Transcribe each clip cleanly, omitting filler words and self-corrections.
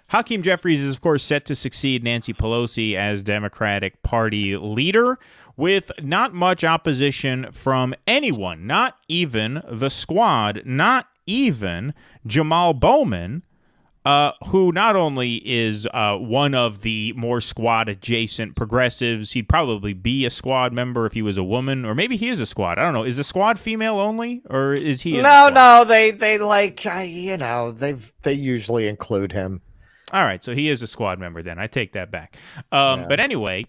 Hakeem Jeffries is, of course, set to succeed Nancy Pelosi as Democratic Party leader with not much opposition from anyone, not even the squad, not even Jamaal Bowman, who not only is one of the more squad-adjacent progressives. He'd probably be a squad member if he was a woman, or maybe he is a squad. I don't know. Is the squad female only, or is he? No. They like they usually include him. All right, so he is a squad member then. I take that back. But anyway,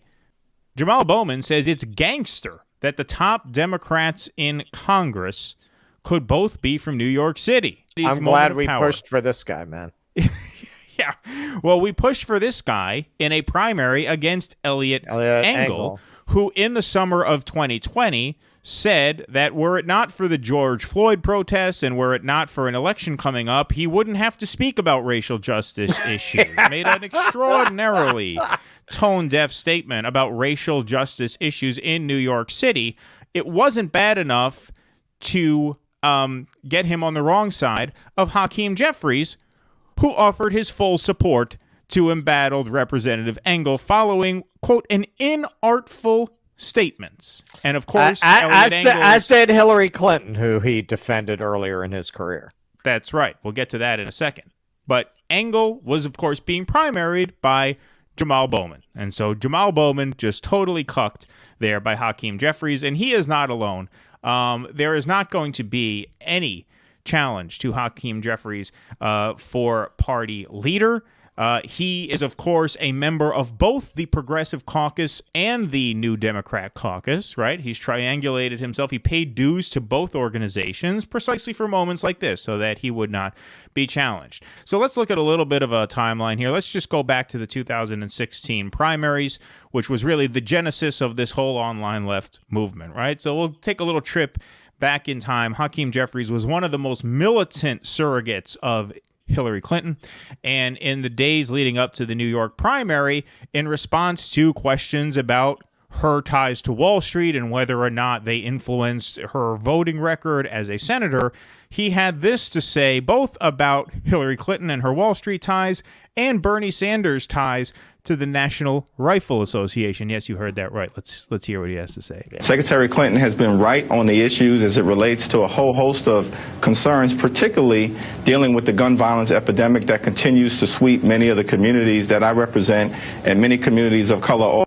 Jamaal Bowman says it's gangster that the top Democrats in Congress could both be from New York City. I'm glad we pushed for this guy, man. Yeah. Well, we pushed for this guy in a primary against Elliot Engel, who in the summer of 2020 said that were it not for the George Floyd protests and were it not for an election coming up, he wouldn't have to speak about racial justice issues. Made an extraordinarily tone-deaf statement about racial justice issues in New York City. It wasn't bad enough to get him on the wrong side of Hakeem Jeffries, who offered his full support to embattled Representative Engel following, quote, an inartful statements. And, of course, as did Hillary Clinton, who he defended earlier in his career. That's right. We'll get to that in a second. But Engel was, of course, being primaried by Jamaal Bowman. And so Jamaal Bowman just totally cucked there by Hakeem Jeffries, and he is not alone. There is not going to be any challenge to Hakeem Jeffries for party leader. He is, of course, a member of both the Progressive Caucus and the New Democrat Caucus, right? He's triangulated himself. He paid dues to both organizations precisely for moments like this so that he would not be challenged. So let's look at a little bit of a timeline here. Let's just go back to the 2016 primaries, which was really the genesis of this whole online left movement, right? So we'll take a little trip back in time. Hakeem Jeffries was one of the most militant surrogates of Hillary Clinton. And in the days leading up to the New York primary, in response to questions about her ties to Wall Street and whether or not they influenced her voting record as a senator, he had this to say both about Hillary Clinton and her Wall Street ties and Bernie Sanders' ties to the National Rifle Association. Yes, you heard that right. Let's hear what he has to say. Secretary Clinton has been right on the issues as it relates to a whole host of concerns, particularly dealing with the gun violence epidemic that continues to sweep many of the communities that I represent and many communities of color all over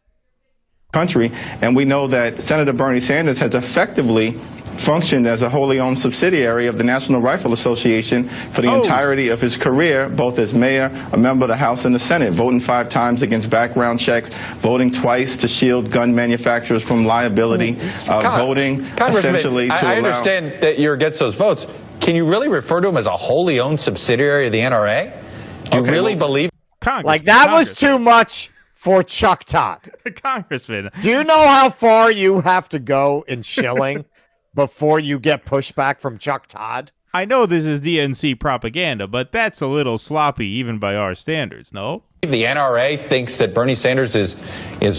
the country. And we know that Senator Bernie Sanders has effectively functioned as a wholly owned subsidiary of the National Rifle Association for the entirety of his career, both as mayor, a member of the House and the Senate, voting 5 times against background checks, voting twice to shield gun manufacturers from liability, voting essentially to I understand that you're against those votes. Can you really refer to him as a wholly owned subsidiary of the NRA? Do you really believe? Like that was too much for Chuck Todd. Congressman. Do you know how far you have to go in shilling before you get pushback from Chuck Todd? I know this is DNC propaganda, but that's a little sloppy even by our standards, no? The NRA thinks that Bernie Sanders is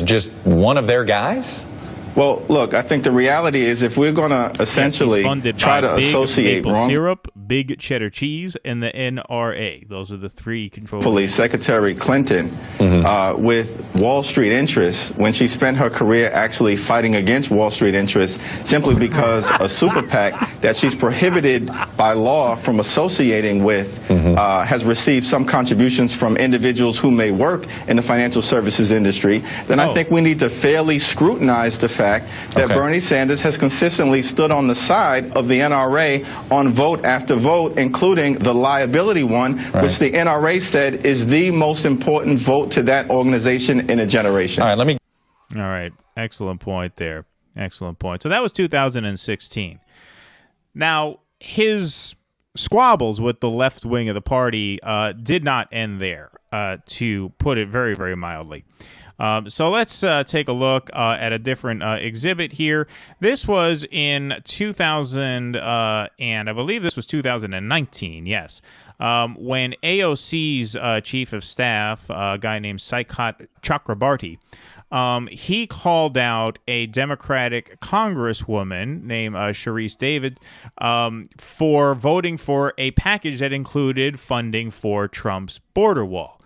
just one of their guys? Well, look, I think the reality is if we're going to essentially try to associate maple syrup, big cheddar cheese, and the NRA. Those are the three controllers. Police Secretary Clinton with Wall Street interests when she spent her career actually fighting against Wall Street interests simply because a super PAC that she's prohibited by law from associating with has received some contributions from individuals who may work in the financial services industry, then I think we need to fairly scrutinize the fact that Bernie Sanders has consistently stood on the side of the NRA on vote after vote, including the liability one, which the NRA said is the most important vote to that organization in a generation. All right. Excellent point there. Excellent point. So that was 2016. Now, his squabbles with the left wing of the party did not end there, to put it very, very mildly. So let's take a look at a different exhibit here. This was in 2000, and I believe this was 2019, yes, when AOC's chief of staff, a guy named Saikat Chakrabarti, he called out a Democratic congresswoman named Sharice David for voting for a package that included funding for Trump's border wall.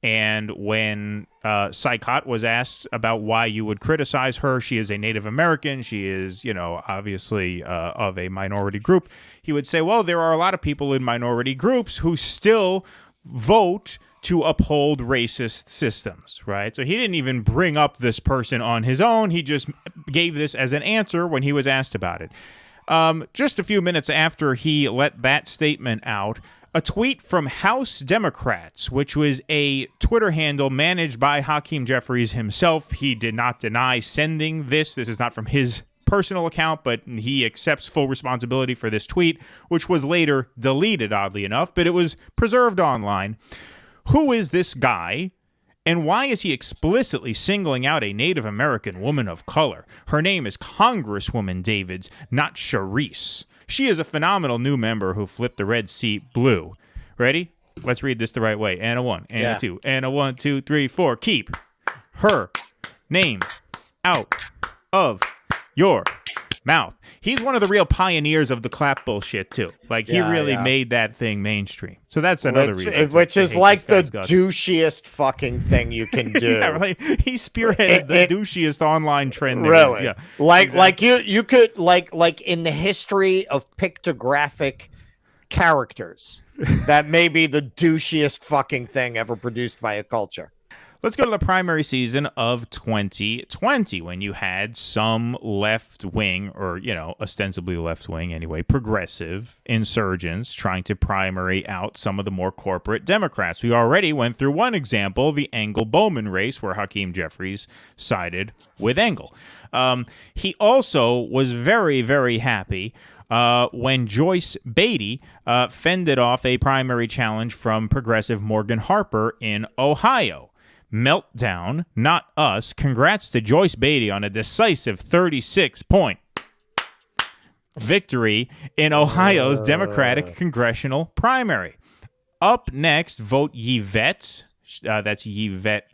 And when Sykot was asked about why you would criticize her, she is a Native American. She is, obviously of a minority group. He would say, well, there are a lot of people in minority groups who still vote to uphold racist systems, right? So he didn't even bring up this person on his own. He just gave this as an answer when he was asked about it. Just a few minutes after he let that statement out, a tweet from House Democrats, which was a Twitter handle managed by Hakeem Jeffries himself. He did not deny sending this. This is not from his personal account, but he accepts full responsibility for this tweet, which was later deleted, oddly enough, but it was preserved online. Who is this guy, and why is he explicitly singling out a Native American woman of color? Her name is Congresswoman Davids, not Charisse. She is a phenomenal new member who flipped the red seat blue. Ready? Let's read this the right way. And a 1, and a 2, and a 1, 2, 3, 4. Keep her name out of your mouth. He's one of the real pioneers of the clap bullshit, too. Like, he really made that thing mainstream. So that's another reason. Which is like the douchiest fucking thing you can do. Yeah, right? He spearheaded the douchiest online trend. Really? Yeah, like you could, like in the history of pictographic characters, that may be the douchiest fucking thing ever produced by a culture. Let's go to the primary season of 2020 when you had some left-wing, or, ostensibly left-wing anyway, progressive insurgents trying to primary out some of the more corporate Democrats. We already went through one example, the Engel-Bowman race, where Hakeem Jeffries sided with Engel. He also was very, very happy when Joyce Beatty fended off a primary challenge from progressive Morgan Harper in Ohio. Meltdown, not us. Congrats to Joyce Beatty on a decisive 36-point victory in Ohio's Democratic congressional primary. Up next, vote Yvette. That's Yvette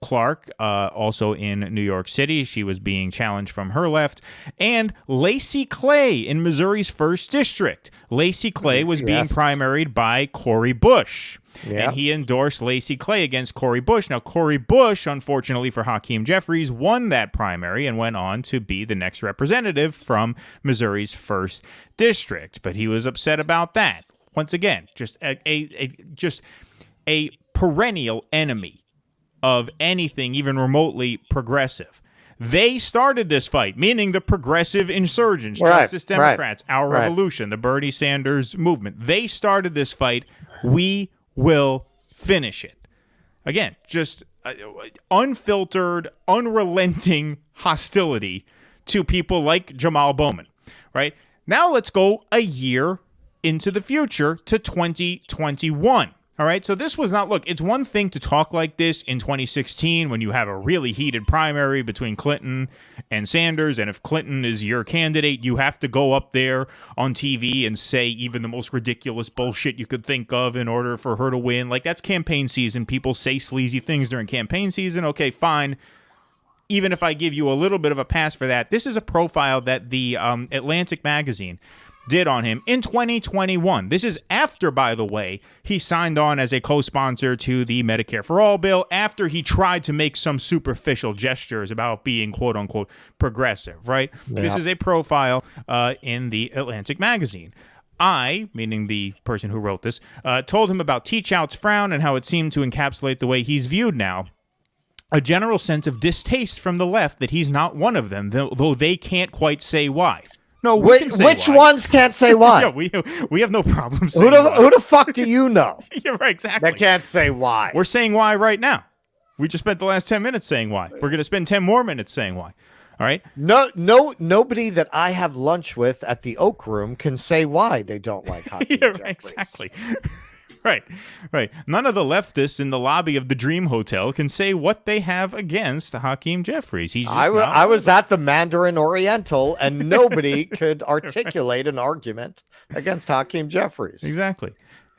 Clark, also in New York City. She was being challenged from her left. And Lacey Clay in Missouri's 1st District. Lacey Clay was being primaried by Cori Bush. Yep. And he endorsed Lacey Clay against Cori Bush. Now, Cori Bush, unfortunately for Hakeem Jeffries, won that primary and went on to be the next representative from Missouri's 1st District. But he was upset about that. Once again, just a perennial enemy of anything even remotely progressive. They started this fight, meaning the progressive insurgents, Justice Democrats, Our Revolution, the Bernie Sanders movement. They started this fight. We will finish it. Again, just unfiltered, unrelenting hostility to people like Jamaal Bowman, right? Now let's go a year into the future to 2021. All right, so this was not, look, it's one thing to talk like this in 2016 when you have a really heated primary between Clinton and Sanders, and if Clinton is your candidate, you have to go up there on TV and say even the most ridiculous bullshit you could think of in order for her to win. Like, that's campaign season. People say sleazy things during campaign season. Okay, fine. Even if I give you a little bit of a pass for that, this is a profile that the Atlantic magazine did on him in 2021. This is after, by the way, he signed on as a co-sponsor to the Medicare for All bill, after he tried to make some superficial gestures about being quote-unquote progressive, right? Yeah. This is a profile in the Atlantic magazine. I, meaning the person who wrote this, told him about Teachout's frown and how it seemed to encapsulate the way he's viewed now. A general sense of distaste from the left that he's not one of them, though they can't quite say why. No, we can say which why. Ones can't say why? Yeah, we have no problem saying who the fuck do you know? Yeah, right, exactly. That can't say why. We're saying why right now. We just spent the last 10 minutes saying why. We're going to spend 10 more minutes saying why. All right? Nobody that I have lunch with at the Oak Room can say why they don't like Hakeem Jeffries. Exactly. Right. None of the leftists in the lobby of the Dream Hotel can say what they have against Hakeem Jeffries. He's just I was at the Mandarin Oriental, and nobody could articulate an argument against Hakeem Jeffries. Exactly.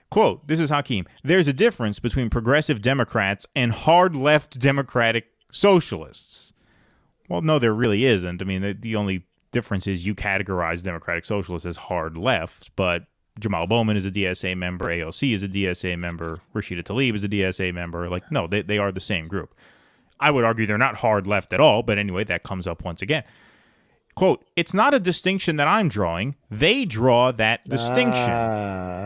Quote, this is Hakeem. There's a difference between progressive Democrats and hard left Democratic socialists. Well, no, there really isn't. I mean, the only difference is you categorize Democratic socialists as hard left, but Jamaal Bowman is a DSA member, AOC is a DSA member, Rashida Tlaib is a DSA member. Like, no, they are the same group. I would argue they're not hard left at all, but anyway, that comes up once again. Quote, it's not a distinction that I'm drawing. They draw that distinction.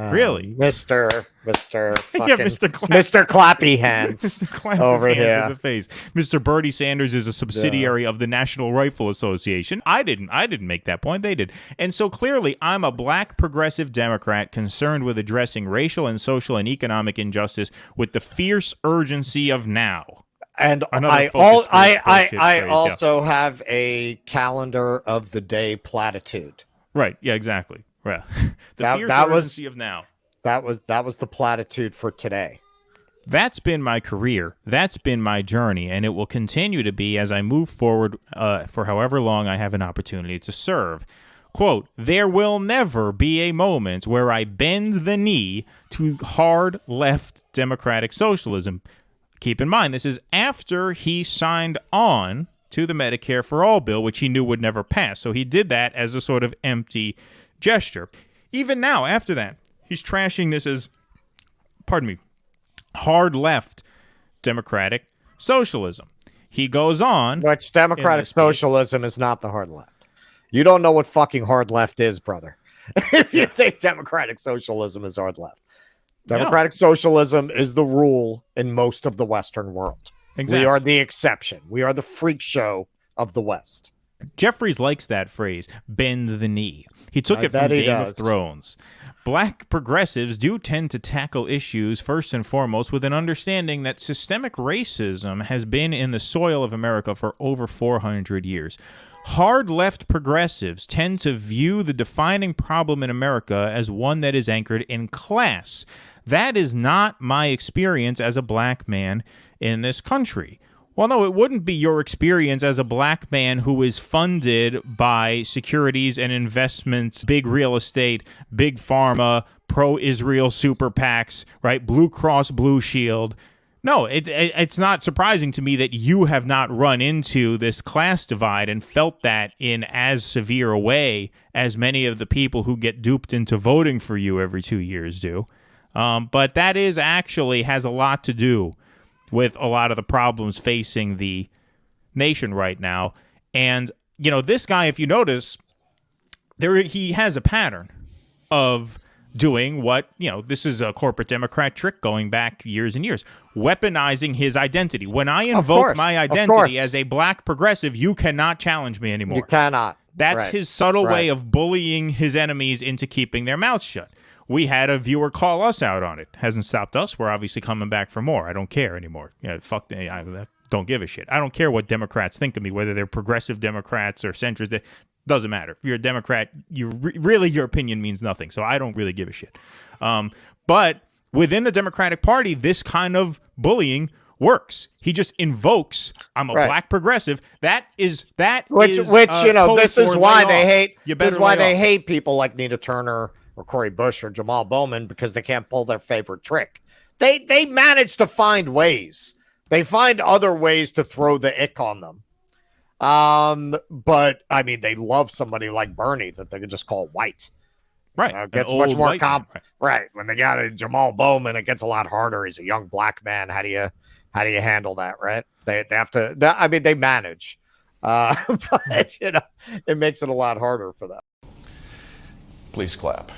Really? Mr. fucking, Yeah, Mr. Clappy Hands Mr. Clappy over hands here. in the face. Mr. Bernie Sanders is a subsidiary of the National Rifle Association. I didn't make that point. They did. And so clearly, I'm a black progressive Democrat concerned with addressing racial and social and economic injustice with the fierce urgency of now. And Another I also have a calendar of the day platitude. Right. Yeah, exactly. Right. That was of now. That was the platitude for today. That's been my career. That's been my journey, and it will continue to be as I move forward for however long I have an opportunity to serve. Quote, there will never be a moment where I bend the knee to hard left democratic socialism. Keep in mind, this is after he signed on to the Medicare for All bill, which he knew would never pass. So he did that as a sort of empty gesture. Even now, after that, he's trashing this as, hard left democratic socialism. He goes on. Which democratic socialism is not the hard left. You don't know what fucking hard left is, brother. If you think democratic socialism is hard left. Democratic socialism is the rule in most of the Western world. Exactly. We are the exception. We are the freak show of the West. Jeffries likes that phrase, bend the knee. He took it from Game of Thrones. Black progressives do tend to tackle issues first and foremost with an understanding that systemic racism has been in the soil of America for over 400 years. Hard left progressives tend to view the defining problem in America as one that is anchored in class. That is not my experience as a black man in this country. Well, no, it wouldn't be your experience as a black man who is funded by securities and investments, big real estate, big pharma, pro-Israel super PACs, right? Blue Cross Blue Shield. No, it's not surprising to me that you have not run into this class divide and felt that in as severe a way as many of the people who get duped into voting for you every 2 years do. But that is actually has a lot to do with a lot of the problems facing the nation right now. And, you know, this guy, if you notice, he has a pattern of doing what, you know, this is a corporate Democrat trick going back years and years, weaponizing his identity. When I invoke my identity as a black progressive, you cannot challenge me anymore. You cannot. That's his subtle way of bullying his enemies into keeping their mouths shut. We had a viewer call us out on it. Hasn't stopped us. We're obviously coming back for more. I don't care anymore. You know, fuck, I don't give a shit. I don't care what Democrats think of me, whether they're progressive Democrats or centrist. Doesn't matter. If you're a Democrat, really your opinion means nothing. So I don't really give a shit. But within the Democratic Party, this kind of bullying works. He just invokes, I'm a black progressive. Which you know, this is why they hate. This is why they hate people like Nina Turner or Cori Bush or Jamaal Bowman, because they can't pull their favorite trick. They manage to find ways. They find other ways to throw the ick on them. But I mean, they love somebody like Bernie that they can just call white. Right. It gets much more right. When they got a Jamaal Bowman, it gets a lot harder. He's a young black man. How do you handle that? Right. They have to, they manage. But you know, it makes it a lot harder for them. Please clap.